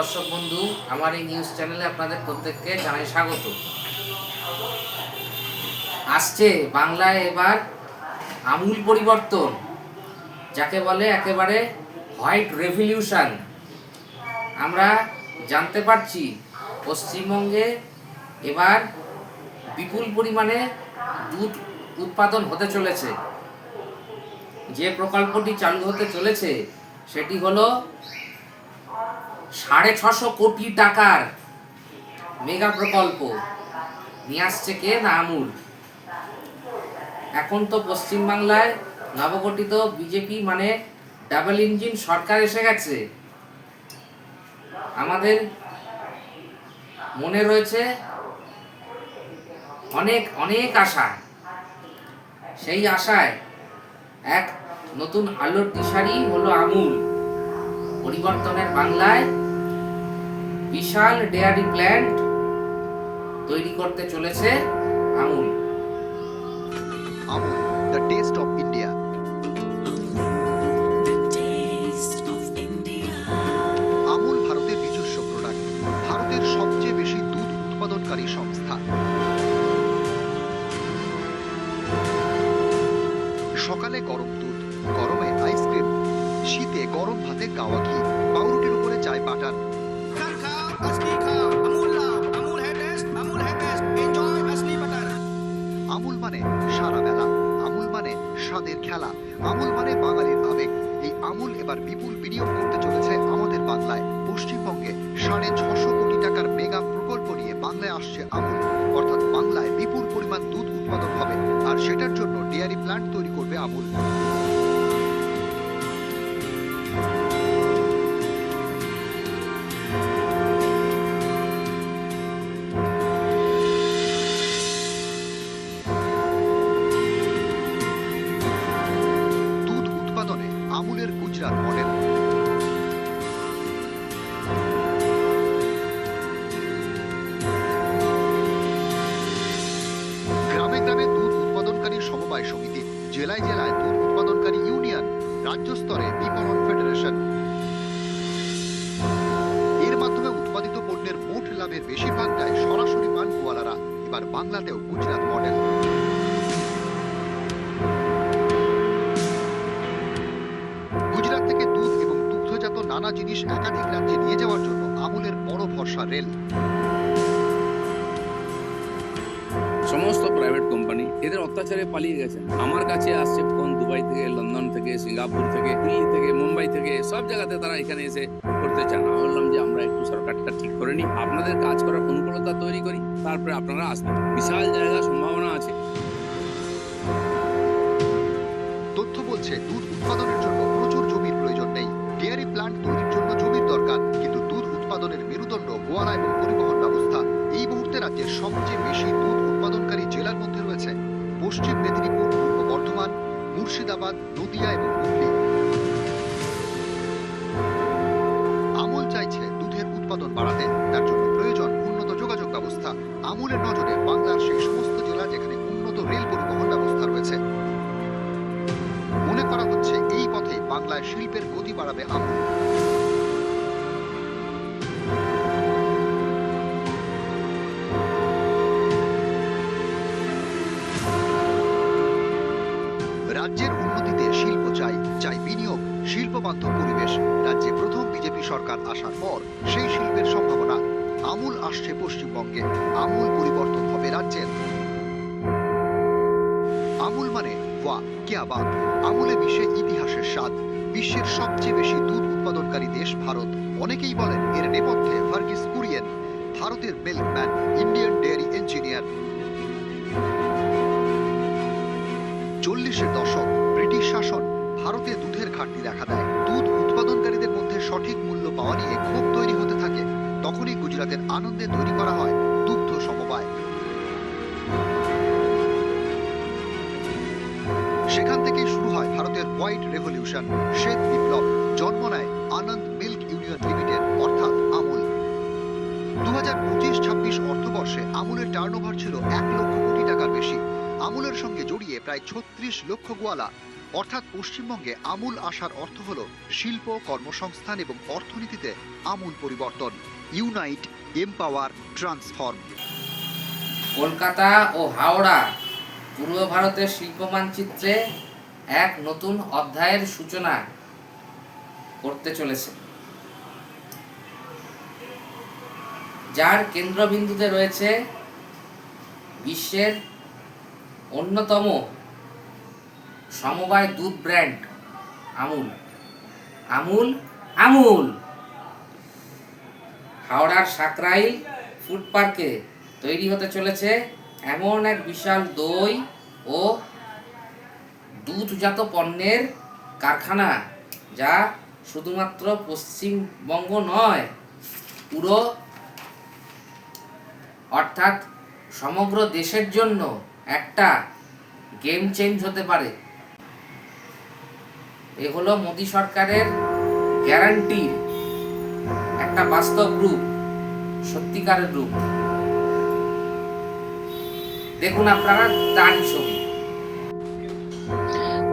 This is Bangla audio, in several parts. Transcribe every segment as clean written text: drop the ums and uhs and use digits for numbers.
দর্শক বন্ধু, আমার এই নিউজ চ্যানেলে আপনাদের প্রত্যেককে জানাই স্বাগত। আসছে বাংলায় এবার আমূল পরিবর্তন, যাকে বলে একেবারে হোয়াইট রেভলিউশন। আমরা জানতে পারছি পশ্চিমবঙ্গে এবার বিপুল পরিমাণে দুধ উৎপাদন হতে চলেছে। যে প্রকল্পটি চালু হতে চলেছে সেটি হলো 650 কোটি টাকার মেগা প্রকল্প। নিয়ে আসছে কে না আমূল। এখন তো পশ্চিমবাংলায় নবগঠিত বিজেপি মানে ডাবল ইঞ্জিন সরকার এসে গেছে। আমাদের মনে রয়েছে অনেক অনেক আশা। সেই আশায় এক নতুন আলোর দিশারি হলো আমূল। পরিবর্তনের বাংলায় বিশাল ডেয়ারি প্ল্যান্ট তৈরি করতে চলেছে আমূল। আমূল, the taste of India. আমূল ভারতের নিজস্ব প্রোডাক্ট, ভারতের সবচেয়ে বেশি দুধ উৎপাদনকারী সংস্থা। সকালে গরম দুধ, গরমে আইসক্রিম, শীতে গরম ভাতে গাওয়া ঘি, পাউরুটির উপরে চায় বাটার। আমূল মানে সারা বেলা, আমূল মানে স্বাদের খেলা, আমূল মানে বাঙালির আবেগ। এই আমূল এবার বিপুল বিনিয়োগ করতে চলেছে আমাদের বাংলায়। পশ্চিমবঙ্গে 650 কোটি টাকার মেগা প্রকল্প নিয়ে বাংলায় আসছে আমূল। অর্থাৎ বাংলায় বিপুল পরিমাণ দুধ উৎপাদন হবে, আর সেটার জন্য ডেয়ারি প্ল্যান্ট তৈরি করবে আমূল। আমূলের গুজরাট মডেল। গ্রামে গ্রামে দুধ উৎপাদনকারী সমবায় সমিতি, জেলায় জেলায় দুধ উৎপাদনকারী ইউনিয়ন, রাজ্য স্তরে বিপণন ফেডারেশন। এর মাধ্যমে উৎপাদিত পণ্যের মোট লাভের বেশিরভাগটাই সরাসরি পান গোয়ালারা। এবার বাংলাতেও গুজরাট মডেল। নানা জিনিস একাধিক রাজ্যে নিয়ে যাওয়ার জন্য আমূলের বড় ভরসা রেল। সমস্ত প্রাইভেট কোম্পানি এদের অত্যাচারে পালিয়ে গেছে। আমার কাছে আসছে ফোন দুবাই থেকে, লন্ডন থেকে, সিঙ্গাপুর থেকে, দিল্লি থেকে, মুম্বাই থেকে, সব জায়গাতে তারা এখানে এসে করতে চান। আমি বললাম যে আমরা একটু সরকারটা ঠিক করে নিই, আপনাদের কাজ করার অনুকূলতা তৈরি করি, তারপরে আপনারা আসবেন। বিশাল জায়গা সম্ভাবনা আছে। তথ্য বলছে দুধ উৎপাদনের জন্য প্রচুর জমির প্রয়োজন নেই। ডেয়ারি প্ল্যান্ট তৈরির জন্য জমির দরকার, কিন্তু দুধ উৎপাদনের মেরুদণ্ড গোয়ালা এবং পরিবহন ব্যবস্থা। এই মুহূর্তে রাজ্যের সবচেয়ে বেশি দুধ উৎপাদনকারী জেলার মধ্যে রয়েছে পশ্চিম মেদিনীপুর, পূর্ব বর্ধমান, মুর্শিদাবাদ, নদিয়া এবং হুগলি। আমূল চাইছে দুধের উৎপাদন বাড়াতে, তার জন্য প্রয়োজন উন্নত যোগাযোগ ব্যবস্থা। আমূলের নজরে বাংলার সেই সমস্ত জেলা যেখানে উন্নত রেল পরিবহন ব্যবস্থা রয়েছে। মনে করা হচ্ছে এই পথে বাংলায় শিল্পের গতি বাড়াবে আমূল। রাজ্যের উন্নতিতে শিল্প চাই বিনিয়োগ, শিল্প বান্ধব পরিবেশ। রাজ্যে প্রথম বিজেপি সরকার আসার পর সেই শিল্পের সম্ভাবনা। আমূল আসছে পশ্চিমবঙ্গে, আমূল পরিবর্তন হবে রাজ্যের। আমূল মানে ওয়া কিয়া বাত। আমূলে মিশে ইতিহাসের স্বাদ। বিশ্বের সবচেয়ে বেশি দুধ উৎপাদনকারী দেশ ভারত। অনেকেই বলেন এর নেপথ্যে ভার্গিস কুরিয়েন, ভারতের মিল্কম্যান, ইন্ডিয়ান ডেয়ারি ইঞ্জিনিয়ার। 40-এর দশক ব্রিটিশ শাসন ভারতে দুধের ঘাটতি দেখা দেয়। দুধ উৎপাদনকারীদের মধ্যে সঠিক মূল্য পাওয়া নিয়ে ক্ষোভ তৈরি হতে থাকে। তখনই গুজরাটের আনন্দে তৈরি করা হয় দুগ্ধ সমবায়। সেখান থেকেই শুরু হয় ভারতের হোয়াইট রেভলিউশন, শ্বেত বিপ্লব। জন্ম নেয় আনন্দ মিল্ক ইউনিয়ন লিমিটেড, অর্থাৎ আমূল। 2025-26 অর্থবর্ষে আমূলের টার্নওভার ছিল 1 লক্ষ কোটি টাকার বেশি। আমূলের সঙ্গে জড়িয়ে প্রায় 36 লক্ষ গোয়ালা। অর্থাৎ পশ্চিমবঙ্গে আমূল আসার অর্থ হল শিল্প, কর্মসংস্থান এবং অর্থনীতিতে আমূল পরিবর্তন। Unite, empower, transform. কলকাতা ও হাওড়া পূর্ব ভারতের শিল্প মানচিত্রে এক নতুন অধ্যায়ের সূচনা করতে চলেছে, যার কেন্দ্রবিন্দুতে রয়েছে বিশ্বের অন্যতম সমবায় দুধ ব্র্যান্ড আমুল। আমুল আমুল হাওড়ার সাকরাইল ফুড পার্কে তৈরি হতে চলেছে এমন এক বিশাল দই ও দুধজাত পণ্যের কারখানা, যা শুধুমাত্র পশ্চিমবঙ্গ নয়, পুরো অর্থাৎ সমগ্র দেশের জন্য একটা গেম চেঞ্জ হতে পারে। এ হলো মোদী সরকারের গ্যারান্টির একটা বাস্তব রূপ, সত্যিকারের রূপ। দেখুন আপনারা তারই ছবি।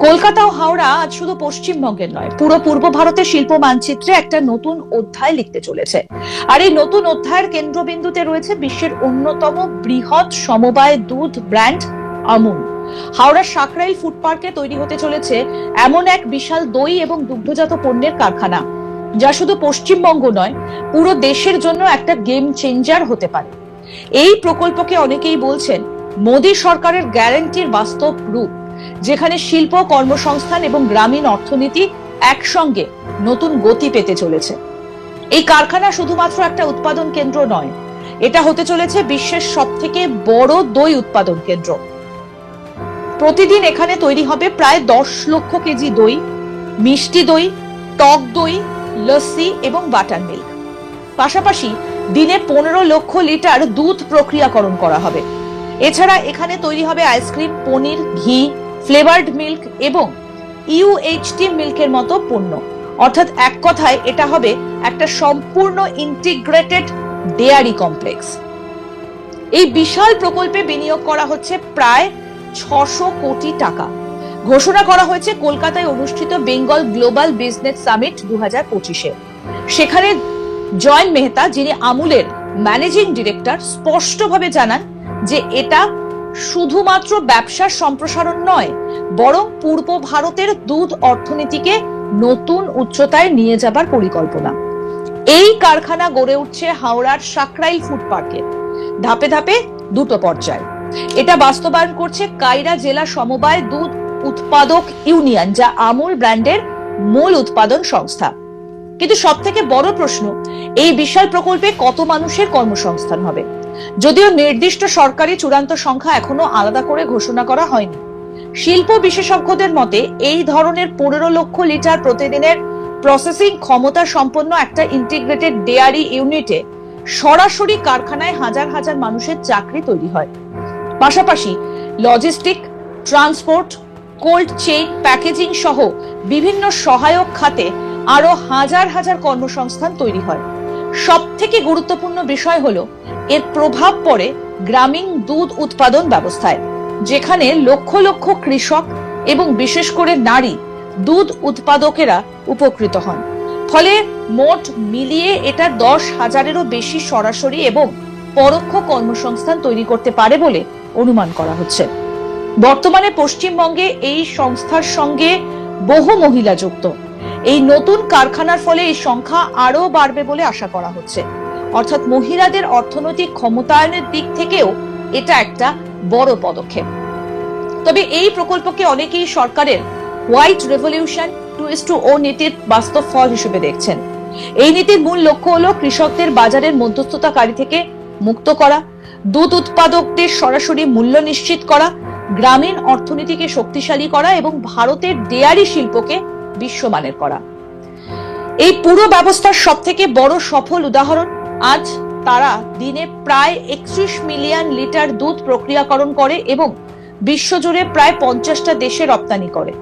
কলকাতা ও হাওড়া আজ শুধু পশ্চিমবঙ্গের নয়, পুরো পূর্ব ভারতের শিল্প মানচিত্রে একটা নতুন অধ্যায় লিখতে চলেছে। আর এই নতুন অধ্যায়ের কেন্দ্রবিন্দুতে রয়েছে বিশ্বের অন্যতম বৃহৎ সমবায় দুধ ব্র্যান্ড আমুল। হাওড়ার সাকরাইল ফুড পার্কে তৈরি হতে চলেছে এমন এক বিশাল দই এবং দুগ্ধজাত পণ্যের কারখানা, যা শুধু পশ্চিমবঙ্গ নয়, পুরো দেশের জন্য একটা গেম চেঞ্জার হতে পারে। এই প্রকল্পকে অনেকেই বলছেন মোদী সরকারের গ্যারান্টির বাস্তব রূপ, যেখানে শিল্প, কর্মসংস্থান এবং গ্রামীণ অর্থনীতি একসঙ্গে নতুন গতি পেতে চলেছে। এই কারখানা শুধুমাত্র একটা উৎপাদন কেন্দ্র নয়, এটা হতে চলেছে বিশ্বের সবথেকে বড় দই উৎপাদন কেন্দ্র। প্রতিদিন এখানে তৈরি হবে প্রায় 10 লক্ষ কেজি দই, মিষ্টি দই, টক দই, লস্যি এবং বাটার মিল্ক। পাশাপাশি দিনে 15 লক্ষ লিটার দুধ প্রক্রিয়াকরণ করা হবে। এছাড়া এখানে তৈরি হবে আইসক্রিম, পনির, ঘি, ফ্লেভার্ড মিল্ক এবং ইউএইচটি মিল্কের মতো পণ্য। অর্থাৎ এক কথায় এটা হবে একটা সম্পূর্ণ ইন্টিগ্রেটেড ডেয়ারি কমপ্লেক্স। এই বিশাল প্রকল্পে বিনিয়োগ করা হচ্ছে প্রায় 600 কোটি টাকা। ঘোষণা করা হয়েছে কলকাতায় অনুষ্ঠিত বেঙ্গল গ্লোবাল বিজনেস সামিট 2025-এ। সেখানে জয়ন মেহতা, যিনি আমুলের ম্যানেজিং ডিরেক্টর, স্পষ্টভাবে জানান যে এটা শুধুমাত্র ব্যবসার সম্প্রসারণ নয়, বরং পূর্ব ভারতের দুধ অর্থনীতিকে নতুন উচ্চতায় নিয়ে যাবার পরিকল্পনা। এই কারখানা গড়ে উঠছে হাওড়ার সাকরাইল ফুড পার্কে, ধাপে ধাপে দুটো পর্যায়ে। এটা বাস্তবায়ন করছে কাইরা জেলা সমবায় দুধ উৎপাদক ইউনিয়ন, যা আমুল ব্র্যান্ডের মূল উৎপাদন সংস্থা। কিন্তু সব থেকে বড় প্রশ্ন, এই বিশাল প্রকল্পে কত মানুষের কর্মসংস্থান হবে? যদিও নির্দিষ্ট সরকারি চূড়ান্ত সংখ্যা এখনো আলাদা করে ঘোষণা করা হয়নি। শিল্প বিশেষজ্ঞদের মতে এই ধরনের 15 লক্ষ লিটার প্রতিদিনের প্রসেসিং ক্ষমতা সম্পন্ন একটা ইন্টিগ্রেটেড ডেয়ারি ইউনিটে সরাসরি কারখানায় হাজার হাজার মানুষের চাকরি তৈরি হয়। পাশাপাশি logistic, transport, cold chain, packaging সহ বিভিন্ন সহায়ক খাতে আরো হাজার হাজার কর্মসংস্থান তৈরি হয়। সব থেকে গুরুত্বপূর্ণ বিষয় হলো এর প্রভাব পড়ে গ্রামীণ দুধ উৎপাদন ব্যবস্থায়, যেখানে লক্ষ লক্ষ কৃষক এবং বিশেষ করে নারী দুধ উৎপাদকেরা উপকৃত হন। ফলে মোট মিলিয়ে এটা 10,000-এরও বেশি সরাসরি এবং পরোক্ষ কর্মসংস্থান তৈরি করতে পারে বলে অনুমান করা হচ্ছে। বর্তমানে পশ্চিমবঙ্গে এই সংস্থার সঙ্গে বহু মহিলা যুক্ত। এই নতুন কারখানার ফলে এই সংখ্যা আরো বাড়বে বলে আশা করা হচ্ছে। অর্থাৎ মহিলাদের অর্থনৈতিক ক্ষমতায়নের দিক থেকেও এটা একটা বড় পদক্ষেপ। তবে এই প্রকল্পকে অনেকেই সরকারের হোয়াইট রেভলিউশন 2:0 নীতির বাস্তব ফল হিসেবে দেখছেন। এই নীতির মূল লক্ষ্য হলো কৃষকদের বাজারের মধ্যস্থতাকারী থেকে মুক্ত করা, দুধ উৎপাদকদের সরাসরি মূল্য নিশ্চিত করা, গ্রামীণ অর্থনীতিকে শক্তিশালী করা এবং ভারতের ডেয়ারি শিল্পকে বিশ্বমানের করা। এই পুরো ব্যবস্থার সব থেকে বড় সফল উদাহরণ, আজ তারা দিনে প্রায় 31 মিলিয়ন লিটার দুধ প্রক্রিয়াকরণ করে এবং বিশ্বজুড়ে প্রায় 50টা দেশে রপ্তানি করে।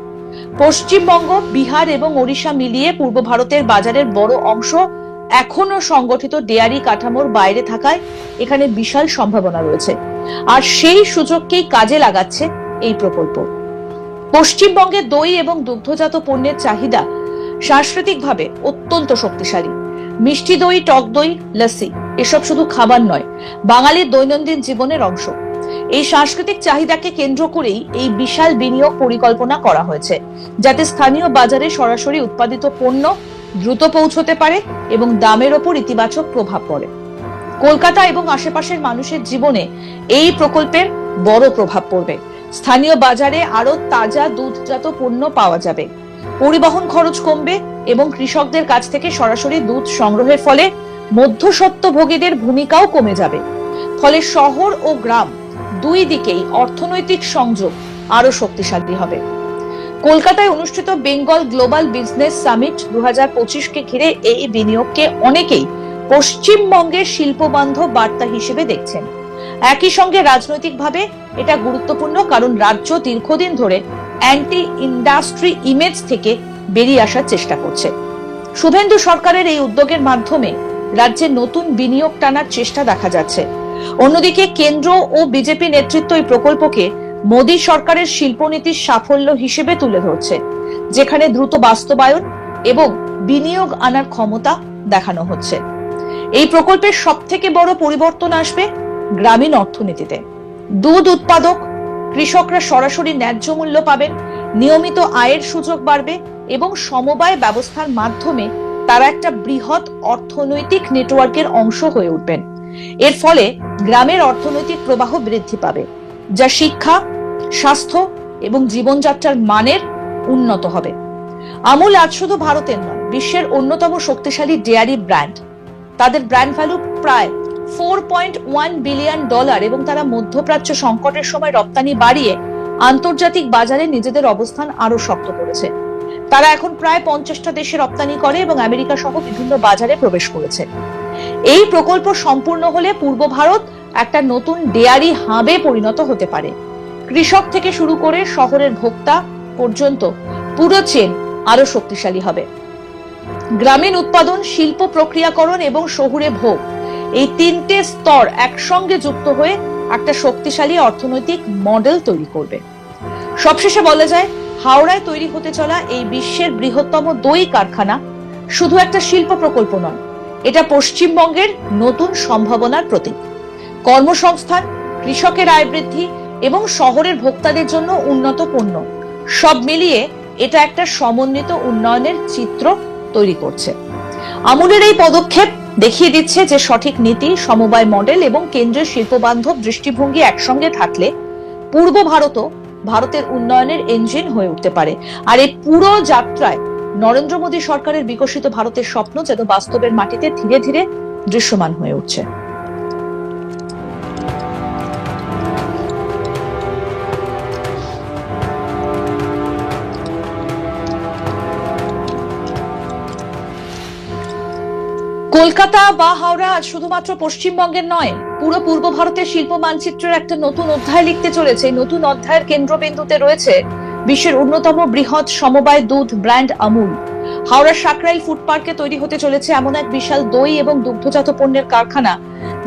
পশ্চিমবঙ্গ, বিহার এবং ওড়িশা মিলিয়ে পূর্ব ভারতের বাজারের বড় অংশ এখনো সংগঠিত ডেয়ারি কাঠামোর বাইরে থাকায় এখানে বিশাল সম্ভাবনা রয়েছে। আর সেই সুযোগকেই কাজে লাগাচ্ছে এই প্রকল্প। পশ্চিমবঙ্গে দই এবং দুগ্ধজাত পণ্যের চাহিদা সাংস্কৃতিকভাবে অত্যন্ত শক্তিশালী। মিষ্টি দই, টক দই, লস্যি এসব শুধু খাবার নয়, বাঙালির দৈনন্দিন জীবনের অংশ। এই সাংস্কৃতিক চাহিদাকে কেন্দ্র করেই এই বিশাল বিনিয়োগ পরিকল্পনা করা হয়েছে, যাতে স্থানীয় বাজারে সরাসরি উৎপাদিত পণ্য দ্রুত পৌঁছতে পারে এবং দামের ওপর ইতিবাচক প্রভাব পড়ে। কলকাতা এবং আশেপাশের মানুষের জীবনে এই প্রকল্পের বড় প্রভাব পড়বে। স্থানীয় বাজারে আরো তাজা দুধজাত পণ্য পাওয়া যাবে, পরিবহন খরচ কমবে এবং কৃষকদের কাছ থেকে সরাসরি দুধ সংগ্রহের ফলে মধ্যস্বত্বভোগীদের ভূমিকাও কমে যাবে। ফলে শহর ও গ্রাম দুই দিকেই অর্থনৈতিক সংযোগ আরো শক্তিশালী হবে। কলকাতায় অনুষ্ঠিত বেঙ্গল গ্লোবাল বিজনেস সামিট 2025-কে ঘিরে এই বিনিয়োগকে অনেকেই পশ্চিমবঙ্গের শিল্পবান্ধব বার্তা হিসেবে দেখছেন। একই সঙ্গে রাজনৈতিকভাবে এটা গুরুত্বপূর্ণ, কারণ রাজ্য দীর্ঘদিন ধরে অ্যান্টি ইন্ডাস্ট্রি ইমেজ থেকে বেরিয়ে আসার চেষ্টা করছে। শুভেন্দু সরকারের এই উদ্যোগের মাধ্যমে রাজ্যে নতুন বিনিয়োগ টানার চেষ্টা দেখা যাচ্ছে। অন্যদিকে কেন্দ্র ও বিজেপি নেতৃত্ব এই প্রকল্পকে মোদী সরকারের শিল্পনীতির সাফল্য হিসেবে তুলে ধরছে, যেখানে দ্রুত বাস্তবায়ন এবং বিনিয়োগ আনার ক্ষমতা দেখানো হচ্ছে। এই প্রকল্পের সবথেকে বড় পরিবর্তন আসবে গ্রামীণ অর্থনীতিতে। দুধ উৎপাদক কৃষকরা সরাসরি ন্যায্য মূল্য পাবেন, নিয়মিত আয়ের সুযোগ বাড়বে এবং সমবায় ব্যবস্থার মাধ্যমে তারা একটা বৃহৎ অর্থনৈতিক নেটওয়ার্কের অংশ হয়ে উঠবেন। এর ফলে গ্রামের অর্থনৈতিক প্রবাহ বৃদ্ধি পাবে, যা শিক্ষা, স্বাস্থ্য এবং জীবনযাত্রার মানের উন্নত হবে। আমুল আজ শুধু ভারতের নয়, বিশ্বের অন্যতম শক্তিশালী ডেয়ারি ব্র্যান্ড। তাদের ব্র্যান্ড ভ্যালু প্রায় $4.1 বিলিয়ন এবং তারা মধ্যপ্রাচ্য সংকটের সময় রপ্তানি বাড়িয়ে আন্তর্জাতিক বাজারে নিজেদের অবস্থান আরো শক্ত করেছে। তারা এখন প্রায় 50টা দেশে রপ্তানি করে এবং আমেরিকা সহ বিভিন্ন বাজারে প্রবেশ করেছে। এই প্রকল্প সম্পূর্ণ হলে পূর্ব ভারত একটা নতুন ডেয়ারি হাবে পরিণত হতে পারে। কৃষক থেকে শুরু করে শহরের ভোক্তা পর্যন্ত পুরো চেন আরো শক্তিশালী হবে। গ্রামীণ উৎপাদন, শিল্প প্রক্রিয়াকরণ এবং শহুরে ভোগ, এই তিনটে স্তর একসঙ্গে যুক্ত হয়ে একটা শক্তিশালী অর্থনৈতিক মডেল তৈরি করবে। সবশেষে বলা যায়, হাওড়ায় তৈরি হতে চলা এই বিশ্বের বৃহত্তম দই কারখানা শুধু একটা শিল্প প্রকল্প নয়, এটা পশ্চিমবঙ্গের নতুন সম্ভাবনার প্রতীক। কর্মসংস্থান, কৃষকের আয় বৃদ্ধি এবং শহরের ভোক্তাদের জন্য উন্নত পণ্য, সব মিলিয়ে এটা একটা সমন্বিত উন্নয়নের চিত্র তৈরি করছে। আমুলের এই পদক্ষেপ দেখিয়ে দিচ্ছে যে সঠিক নীতি, সমবায় মডেল এবং কেন্দ্রের শিল্পবান্ধব দৃষ্টিভঙ্গি একসঙ্গে থাকলে পূর্ব ভারতও ভারতের উন্নয়নের ইঞ্জিন হয়ে উঠতে পারে। আর এই পুরো যাত্রায় নরেন্দ্র মোদী সরকারের বিকশিত ভারতের স্বপ্ন যেন বাস্তবের মাটিতে ধীরে ধীরে দৃশ্যমান হয়ে উঠছে। কলকাতা বা হাওড়া আজ শুধুমাত্র পশ্চিমবঙ্গের নয়, পুরো পূর্ব ভারতের শিল্প মানচিত্রের একটা নতুন অধ্যায় লিখতে চলেছে। নতুন অধ্যায়ের কেন্দ্রবিন্দুতে রয়েছে বিশ্বের অন্যতম বৃহৎ সমবায় দুধ ব্র্যান্ড আমুল। হাওড়ার সাকরাইল ফুড পার্কে তৈরি হতে চলেছে এমন এক বিশাল দই এবং দুগ্ধজাত পণ্যের কারখানা,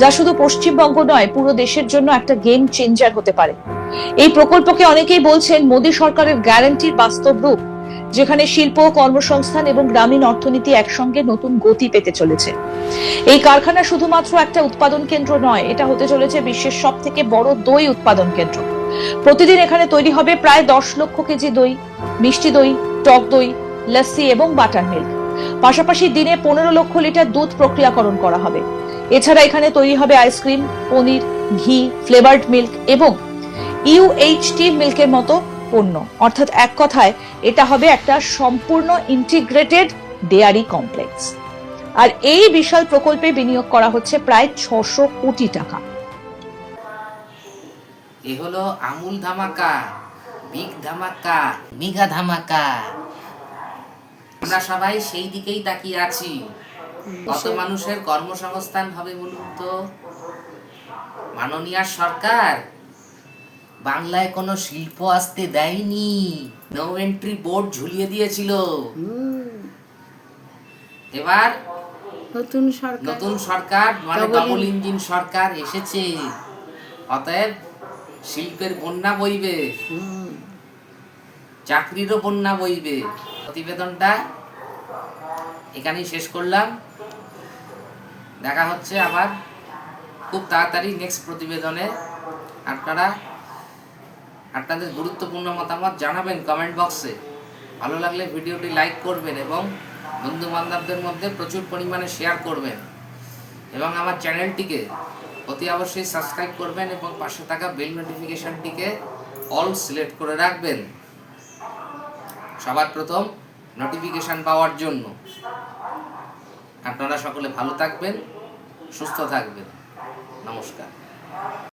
যা শুধু পশ্চিমবঙ্গ নয়, পুরো দেশের জন্য একটা গেম চেঞ্জার হতে পারে। এই প্রকল্পকে অনেকেই বলছেন মোদী সরকারের গ্যারান্টির বাস্তব রূপ, যেখানে শিল্প, কর্মসংস্থান এবং গ্রামীণ অর্থনীতি একসঙ্গে নতুন গতি পেতে চলেছে। এই কারখানা শুধুমাত্র একটা উৎপাদন কেন্দ্র নয়, এটা হতে চলেছে বিশ্বের সব থেকে বড় দই উৎপাদন কেন্দ্র। প্রতিদিন এখানে তৈরি হবে প্রায় 10 লক্ষ কেজি দই, মিষ্টি দই, টক দই, লস্যি এবং বাটার মিল্ক। পাশাপাশি দিনে 15 লক্ষ লিটার দুধ প্রক্রিয়াকরণ করা হবে। এছাড়া এখানে তৈরি হবে আইসক্রিম, পনির, ঘি, ফ্লেভার্ড মিল্ক এবং UHT মিল্কের মতো পণ্য। অর্থাৎ এক কথায় এটা হবে একটা সম্পূর্ণ ইন্টিগ্রেটেড ডেয়ারি কমপ্লেক্স। আর এই বিশাল প্রকল্পে বিনিয়োগ করা হচ্ছে প্রায় 600 কোটি টাকা। এ হলো আমুল ধামাকা, বিগ ধামাকা, মেগা ধামাকা। আমরা সবাই সেই দিকেই তাকিয়ে আছি। কত মানুষের কর্মসংস্থান হবে বলুন তো? মাননীয় সরকার বাংলায় কোনো শিল্প আসতে দেয়নি, নো এন্ট্রি বোর্ড ঝুলিয়ে দিয়েছিল। এবার নতুন সরকার মানে ডবল ইঞ্জিন সরকার এসেছে, অতএব শিল্পের বন্যা বইবে। চাকরিরও বন্যা বইবে। প্রতিবেদনটা এখানেই শেষ করলাম। দেখা হচ্ছে আবার খুব তাড়াতাড়ি নেক্সট প্রতিবেদনে। আপনারা আপনাদের গুরুত্বপূর্ণ মতামত জানাবেন কমেন্ট বক্সে। ভালো লাগলে ভিডিওটি লাইক করবেন এবং বন্ধু বান্ধবদের মধ্যে প্রচুর পরিমাণে শেয়ার করবেন এবং আমার চ্যানেলটিকে অতি অবশ্যই সাবস্ক্রাইব করবেন এবং পাশে থাকা বেল নোটিফিকেশনটিকে অল সিলেক্ট করে রাখবেন সবার প্রথম নোটিফিকেশন পাওয়ার জন্য। আপনারা সকলে ভালো থাকবেন, সুস্থ থাকবেন। নমস্কার।